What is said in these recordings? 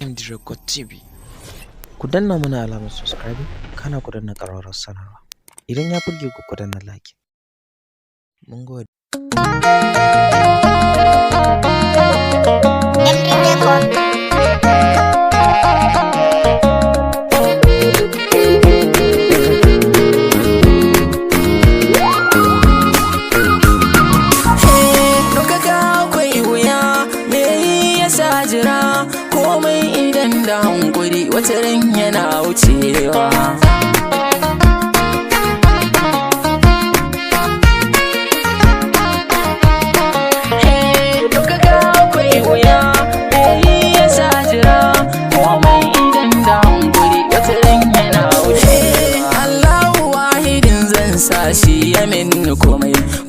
MD Record TV. Ku danna mana alamar subscribe, kana ku danna ƙararrawar sanarwa. Idan ya burge ku ku danna like. Mun gode. MD Record. Jira komai idan da hankuri wata ran yana wucewa. Duka ga akwai wuya mai yasa jira komai idan da hankuri wata ran yana wucewa. Allahu wahidin zan sa shi ya min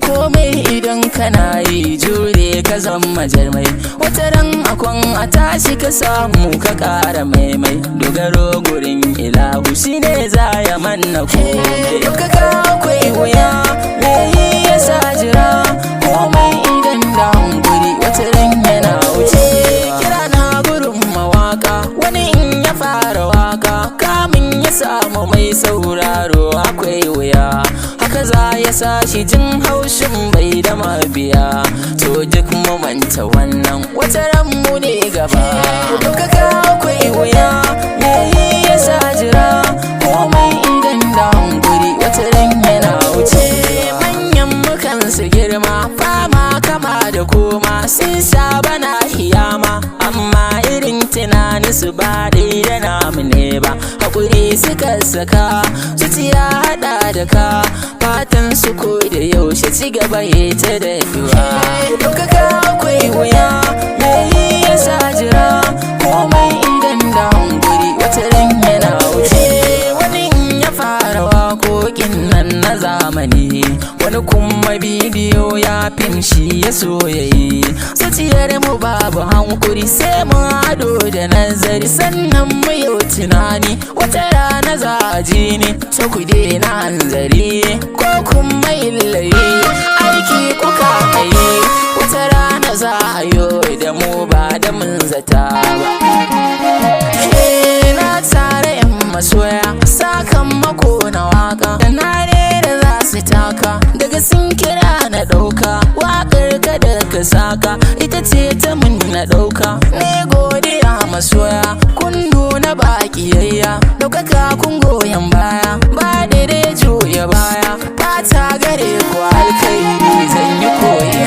komai idan kana yi jure ka zama jarmai. Wata ran akwan a tashi ka samu ka ƙara maimai. Dogaro gurin ilahu shine za ya manna komai. Duka ga akwai wuya mai yasa jira komai idan da hankuri wata ran yana wuce. Kira na gurin mawaka wani in ya fara waka kamin ya samu mai sauraro akwai wuya. Haka za ya sa shi jin haushin bai da mabiya. To duk mu manta wannan wata ran mu ne gaba. Duka ga akwai wuya me yasa jira komai idan da hankuri wata ran yana wuce. Manyan mukan su girma fama kama da koma sun saba na hiyama, amma irin tunanin su ba dai da namu ne ba. Hakuri suka saka zuciya hada da ka, fatan su ko da yaushe ci gaba ya ta daɗuwa. Duka ga akwai wuya me yasa jira komai idan da hankuri wata ran yana wuce. Wani in ya fara waƙoƙin nan na zamani, wani kuma bidiyo ya fim shi ya so yayi. Zuciyar mu babu hankuri sai mu hado da nazari sannan mu yau tunani. Wata rana za a ji ni ta kude na hanzari ko kuma illayi aiki kuka yi. Wata rana za a yi da mu ba da mun zata ba. Na tare yan masoya sakamako na waka na da za su taka, daga sun kira na ɗauka waƙar ka daga saka ita ce ta mun na ɗauka. Ne godiya masoya kun nuna baƙiyayya, ɗaukaka kun goyon baya ba daidai juya baya. Ba ta gare ku alkairi zan yi koyi.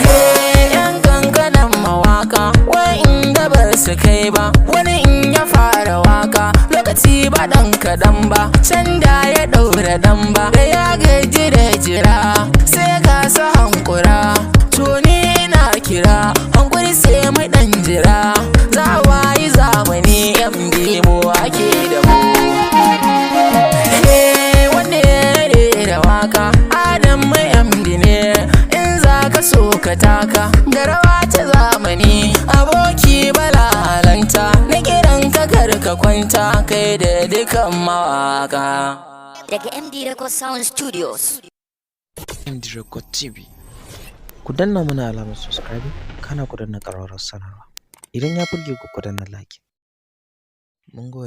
Yan kankanan mawaka wa'inda ba su kai ba, wani in ya fara waka lokaci ba ɗan kaɗan ba, can da ya ɗaura ɗan ba. Da ya gaji da jira sai ka sa hankura, to ni ina kira hankuri sai mu ɗan jira. Za wayi zamani MD mu ake da mu. Wanda ya rera waka Adam mai MD ne, in za ka so ka taka da rawa ta zamani. Aboki bala halanta na kiran ka karka kwanta kai da dukan mawaka. Daga MD Record Sound Studios. MD Record TV. Ku danna mana alamar subscribe, kana ku danna ƙararrawar sanarwa. Idan ya burge ku ku danna like. Mun gode.